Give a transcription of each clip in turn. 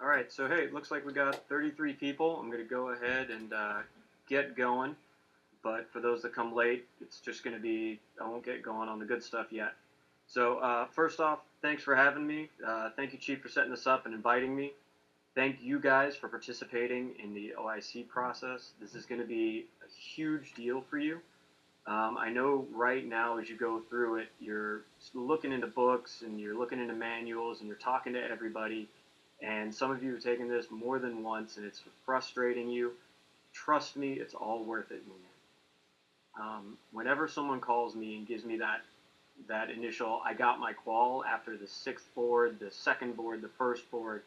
All right, so hey, it looks like we got 33 people. I'm going to go ahead and get going. But for those that come late, it's just going to be, I won't get going on the good stuff yet. So, first off, thanks for having me. Thank you, Chief, for setting this up and inviting me. Thank you guys for participating in the OIC process. This is going to be a huge deal for you. I know right now as you go through it, you're looking into books and you're looking into manuals and you're talking to everybody. And some of you have taken this more than once and it's frustrating you. Trust me, it's all worth it in the end. Whenever someone calls me and gives me that initial, I got my qual after the sixth board, the second board, the first board,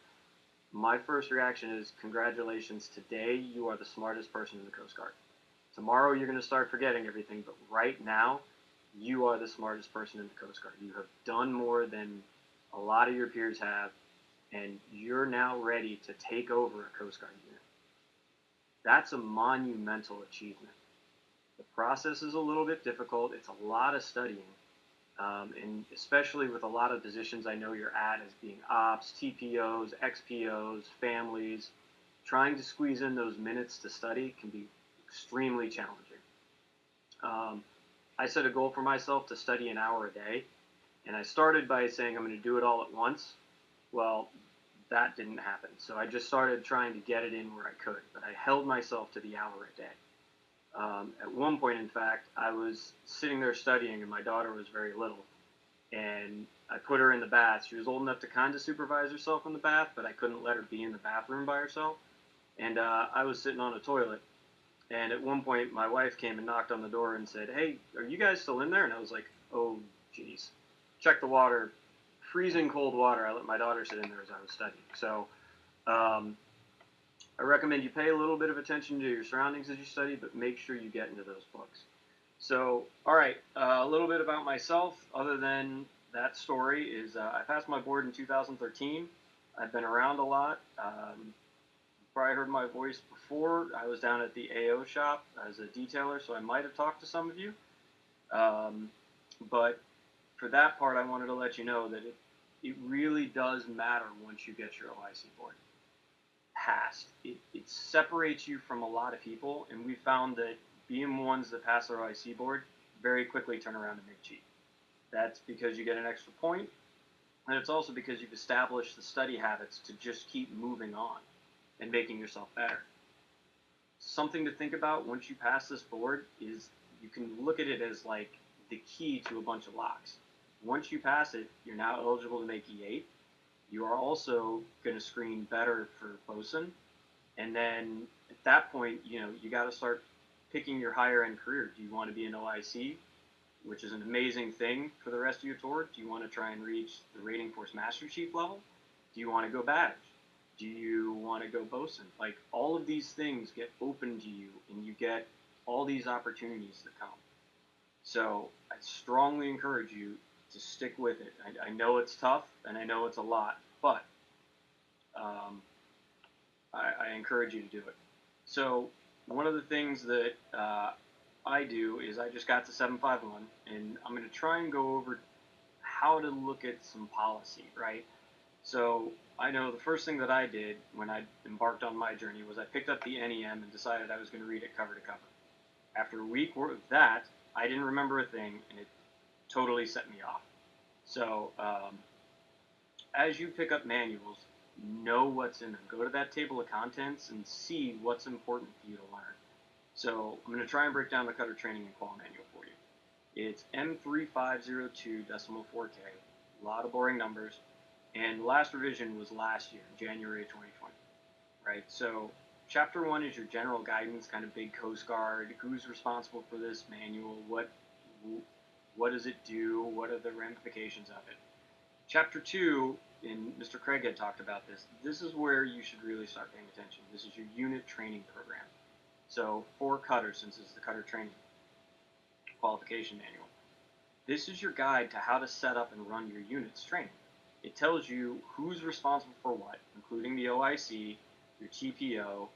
my first reaction is congratulations. Today you are the smartest person in the Coast Guard. Tomorrow you're going to start forgetting everything, but right now you are the smartest person in the Coast Guard. You have done more than a lot of your peers have, and you're now ready to take over a Coast Guard unit. That's a monumental achievement. The process is a little bit difficult. It's a lot of studying, and especially with a lot of positions I know you're at as being ops, TPOs, XPOs, families, trying to squeeze in those minutes to study can be extremely challenging. I set a goal for myself to study an hour a day, and I started by saying I'm going to do it all at once. Well, that didn't happen, so I just started trying to get it in where I could, but I held myself to the hour a day. At one point, in fact, I was sitting there studying, and my daughter was very little, and I put her in the bath. She was old enough to kind of supervise herself in the bath, but I couldn't let her be in the bathroom by herself, and I was sitting on a toilet. And at one point, my wife came and knocked on the door and said, "Hey, are you guys still in there?" And I was like, "Oh, geez." Check the water, freezing cold water. I let my daughter sit in there as I was studying. So um, I recommend you pay a little bit of attention to your surroundings as you study, but make sure you get into those books. So, all right, a little bit about myself, other than that story, is I passed my board in 2013. I've been around a lot. Probably heard my voice before. I was down at the AO shop as a detailer, so I might have talked to some of you. But for that part, I wanted to let you know that it really does matter once you get your OIC board passed. It separates you from a lot of people, and we found that being ones that pass their OIC board very quickly turn around and make cheap. That's because you get an extra point, and it's also because you've established the study habits to just keep moving on and making yourself better. Something to think about once you pass this board is you can look at it as like the key to a bunch of locks. Once you pass it, you're now eligible to make E8. You are also going to screen better for Bosn. And then at that point, you got to start picking your higher end career. Do you want to be an OIC, which is an amazing thing for the rest of your tour? Do you want to try and reach the Rating Force Master Chief level? Do you want to go badge? Do you want to go Bosn? Like, all of these things get open to you, and you get all these opportunities that come. So I strongly encourage you to stick with it. I know it's tough, and I know it's a lot, but I encourage you to do it. So one of the things that I do is I just got to 751, and I'm going to try and go over how to look at some policy, right? So I know the first thing that I did when I embarked on my journey was I picked up the NEM and decided I was going to read it cover to cover. After a week of that, I didn't remember a thing, and it totally set me off. So as you pick up manuals, know what's in them. Go to that table of contents and see what's important for you to learn. So I'm going to try and break down the cutter training and qual manual for you. It's M3502.4K, a lot of boring numbers, and the last revision was last year, January 2020, right? So Chapter 1 is your general guidance, kind of big Coast Guard, who's responsible for this manual, what does it do, what are the ramifications of it. Chapter 2, and Mr. Craig had talked about this is where you should really start paying attention. This is your unit training program. So for cutters, since it's the cutter training qualification manual, this is your guide to how to set up and run your unit's training. It tells you who's responsible for what, including the OIC, your TPO,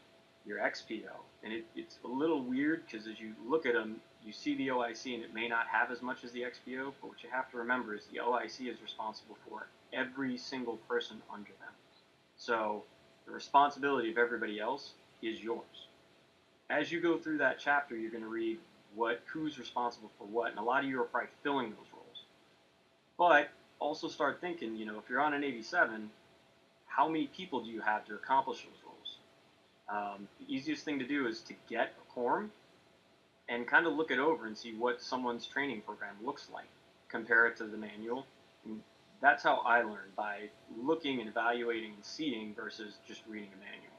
your XPO. And it's a little weird because as you look at them, you see the OIC and it may not have as much as the XPO, but what you have to remember is the OIC is responsible for every single person under them. So The responsibility of everybody else is yours. As you go through that chapter, you're going to read who's responsible for what, and a lot of you are probably filling those roles. But also start thinking, if you're on an 87, how many people do you have to accomplish those roles? The easiest thing to do is to get a quorum and kind of look it over and see what someone's training program looks like. Compare it to the manual. And that's how I learned, by looking and evaluating and seeing versus just reading a manual.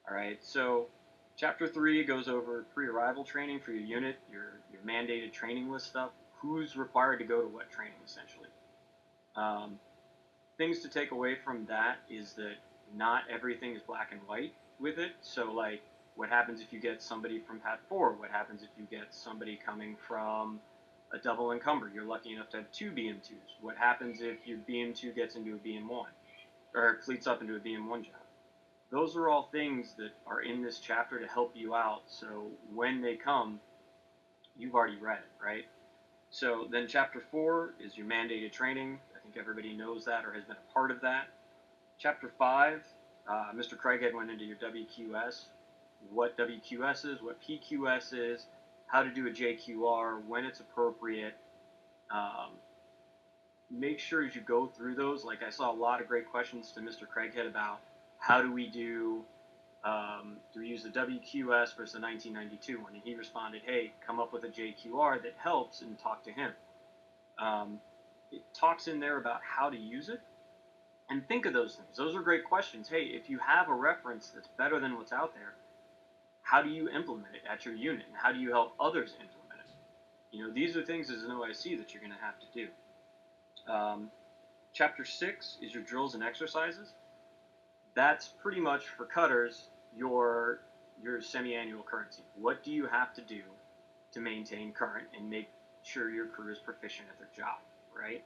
All right, so Chapter 3 goes over pre-arrival training for your unit, your mandated training list stuff, who's required to go to what training, essentially. Things to take away from that is that not everything is black and white with it. So, like, what happens if you get somebody from Pat 4? What happens if you get somebody coming from a double encumber? You're lucky enough to have 2 BM2s. What happens if your BM2 gets into a BM1? Or fleets up into a BM1 job? Those are all things that are in this chapter to help you out, so when they come, you've already read it, right? So then Chapter 4 is your mandated training. I think everybody knows that or has been a part of that. Chapter 5, Mr. Craighead went into your WQS, what WQS is, what PQS is, how to do a JQR, when it's appropriate. Make sure as you go through those, like I saw a lot of great questions to Mr. Craighead about how do we use the WQS versus the 1992 one? And he responded, hey, come up with a JQR that helps, and talk to him. It talks in there about how to use it, and think of those things. Those are great questions. Hey, if you have a reference that's better than what's out there, how do you implement it at your unit, and how do you help others implement it? These are things as an OIC that you're going to have to do. Chapter 6 is your drills and exercises. That's pretty much for cutters your semi-annual currency. What do you have to do to maintain current and make sure your crew is proficient at their job, right?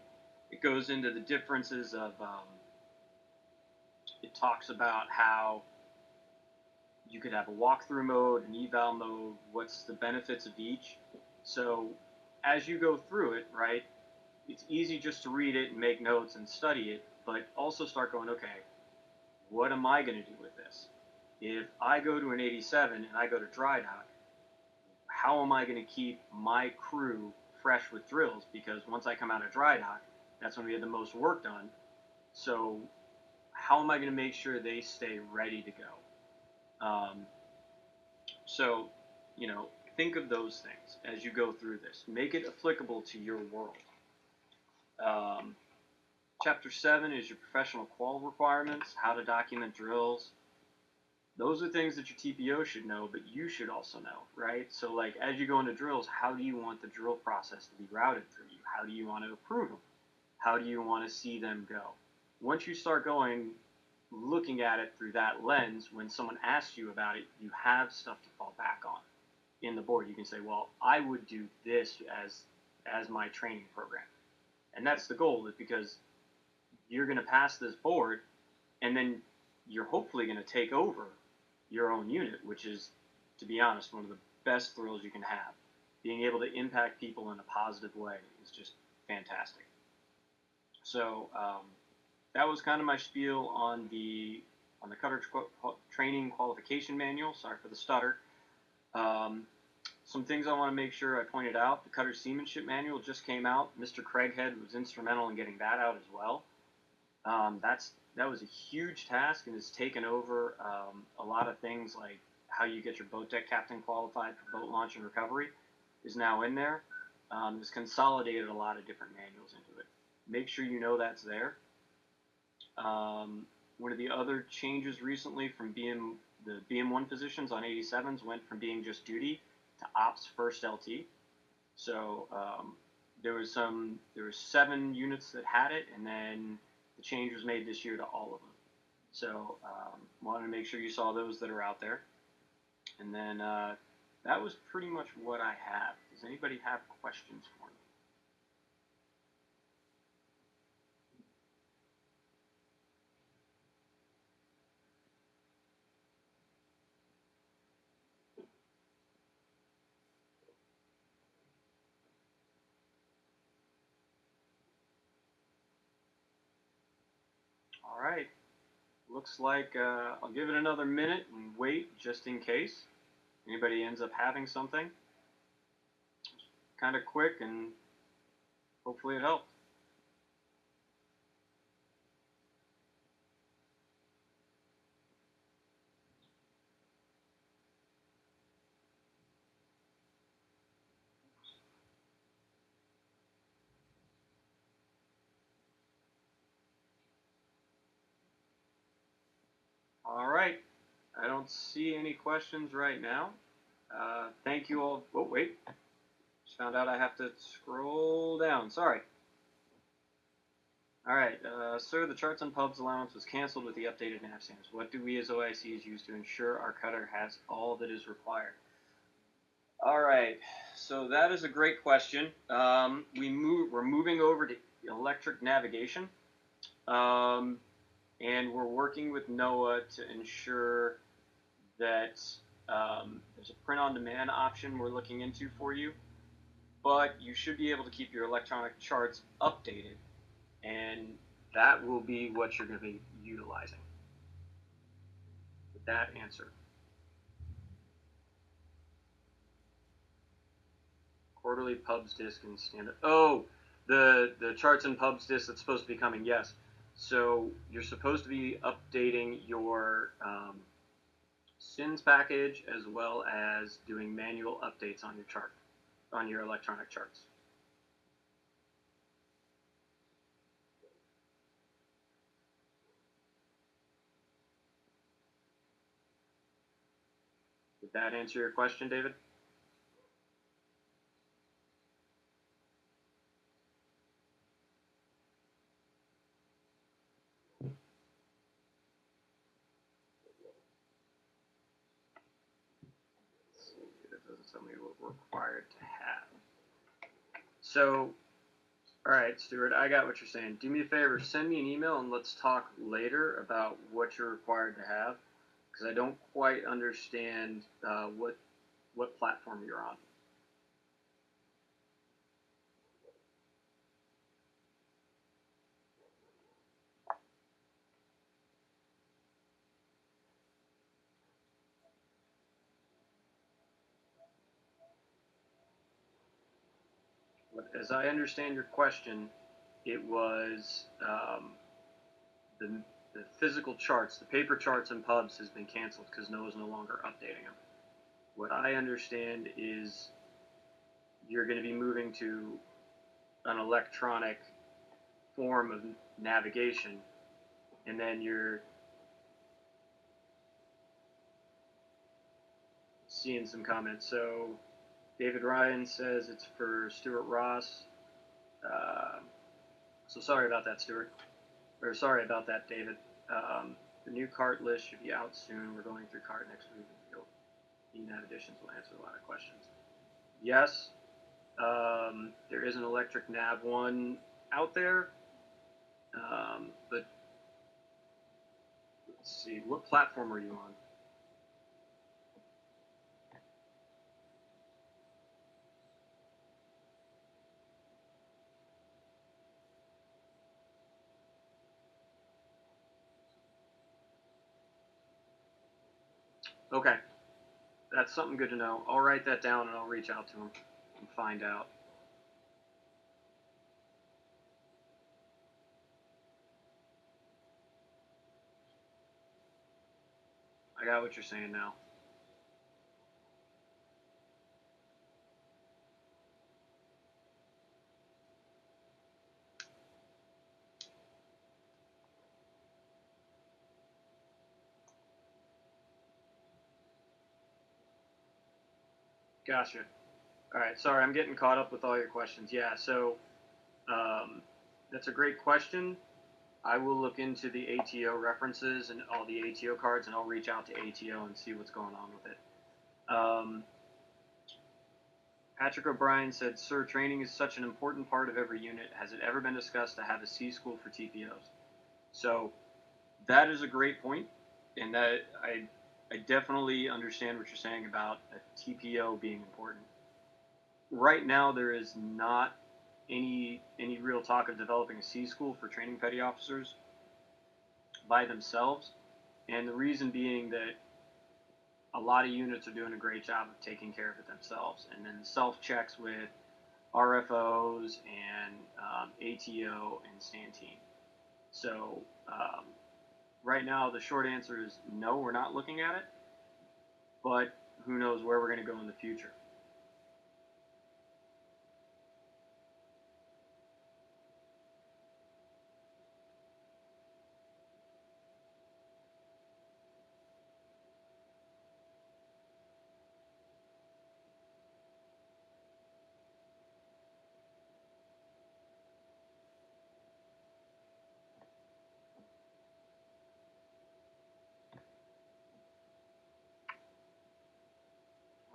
It goes into the differences of, it talks about how you could have a walkthrough mode, an eval mode, what's the benefits of each. So as you go through it, right, it's easy just to read it and make notes and study it, but also start going, okay, what am I going to do with this? If I go to an 87 and I go to dry dock, how am I going to keep my crew fresh with drills? Because once I come out of dry dock, that's when we have the most work done. So how am I going to make sure they stay ready to go? So, think of those things as you go through this. Make it applicable to your world. Chapter 7 is your professional qual requirements, how to document drills. Those are things that your TPO should know, but you should also know, right? So, like, as you go into drills, how do you want the drill process to be routed through you? How do you want to approve them? How do you want to see them go? Once you start looking at it through that lens, when someone asks you about it, you have stuff to fall back on in the board. You can say, well, I would do this as my training program. And that's the goal, is because you're going to pass this board, and then you're hopefully going to take over your own unit, which is, to be honest, one of the best thrills you can have. Being able to impact people in a positive way is just fantastic. So that was kind of my spiel on the cutter training qualification manual. Sorry for the stutter. Some things I want to make sure I pointed out. The cutter seamanship manual just came out. Mr. Craighead was instrumental in getting that out as well. That was a huge task, and has taken over a lot of things, like how you get your boat deck captain qualified for boat launch and recovery is now in there. It's consolidated a lot of different manuals into it. Make sure you know that's there. One of the other changes recently from the BM1 positions on 87s went from being just duty to ops first LT. So there was 7 units that had it, and then the change was made this year to all of them. So wanted to make sure you saw those that are out there. And then that was pretty much what I have. Does anybody have questions for me? All right. looks like I'll give it another minute and wait just in case anybody ends up having something. Kind of quick, and hopefully it helped. All right. I don't see any questions right now. Thank you all. Oh, wait. Just found out I have to scroll down. Sorry. All right. Sir, the charts on pubs allowance was canceled with the updated nav standards. What do we as OICs use to ensure our cutter has all that is required? All right. So that is a great question. We're moving over to electric navigation. And we're working with NOAA to ensure that there's a print-on-demand option we're looking into for you, but you should be able to keep your electronic charts updated, and that will be what you're going to be utilizing. With that answer. Quarterly pubs disc and standard. Oh, the charts and pubs disc that's supposed to be coming. Yes. So you're supposed to be updating your SINs package as well as doing manual updates on your chart, on your electronic charts. Did that answer your question, David? That doesn't tell me what we're required to have. So, all right, Stuart, I got what you're saying. Do me a favor, send me an email and let's talk later about what you're required to have, because I don't quite understand what platform you're on. As I understand your question, it was the, the physical charts, the paper charts and pubs has been canceled because NOAA's no longer updating them. What I understand is you're going to be moving to an electronic form of navigation, and then you're seeing some comments. So David Ryan says it's for Stuart Ross. Uh, so sorry about that, Stuart. Or sorry about that, David. The new cart list should be out soon. We're going through cart next week. E-nav additions will answer a lot of questions. Yes, there is an electric nav one out there, but let's see, what platform are you on? Okay, that's something good to know. I'll write that down and I'll reach out to him and find out. I got what you're saying now. Gotcha. All right, sorry, I'm getting caught up with all your questions. Yeah, so um, that's a great question. I will look into the ATO references and all the ATO cards, and I'll reach out to ATO and see what's going on with it. Patrick O'Brien said, "Sir, training is such an important part of every unit. Has it ever been discussed to have a C school for TPOs?" So that is a great point, and that I definitely understand what you're saying about a TPO being important. Right now, there is not any real talk of developing a C school for training petty officers by themselves. And the reason being that a lot of units are doing a great job of taking care of it themselves. And then self checks with RFOs and ATO and Stantine. So right now, the short answer is no, we're not looking at it. But who knows where we're going to go in the future.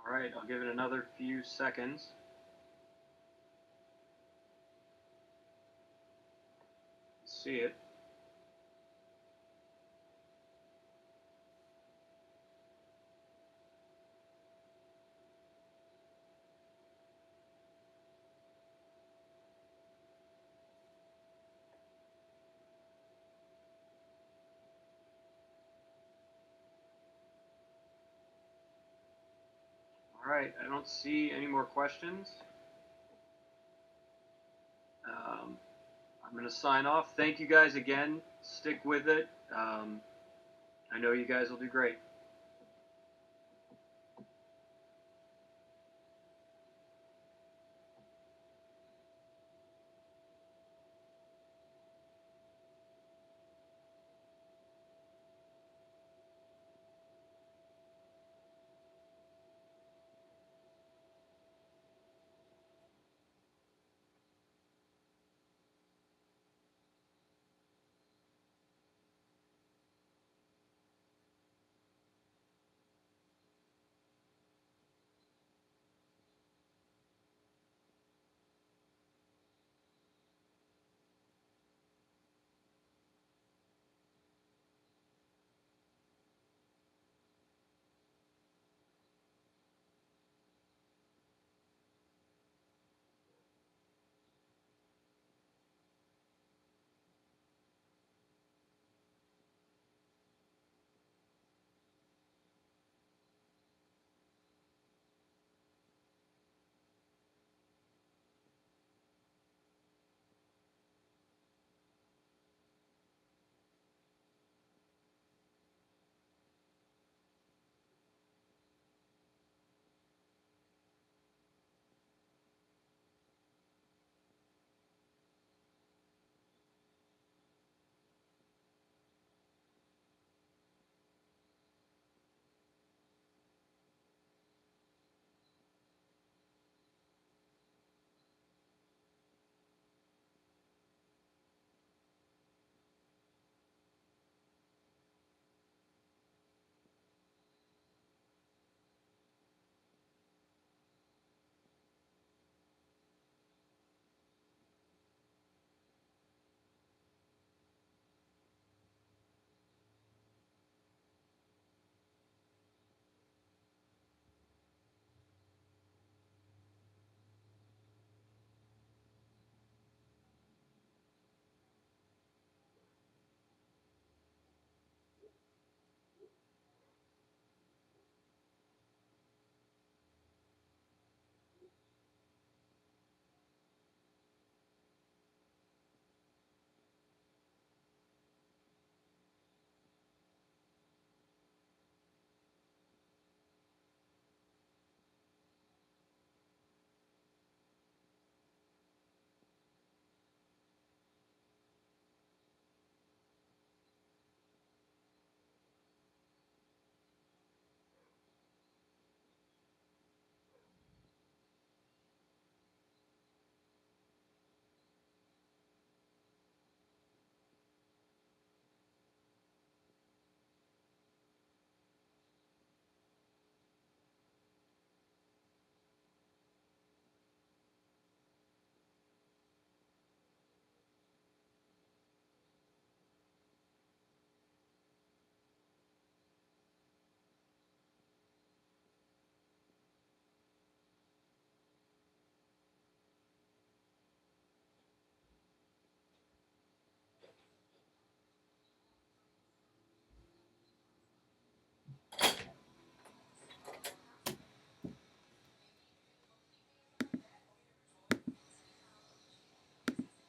All right, I'll give it another few seconds. See it. All right, I don't see any more questions. I'm going to sign off. Thank you guys again. Stick with it. I know you guys will do great.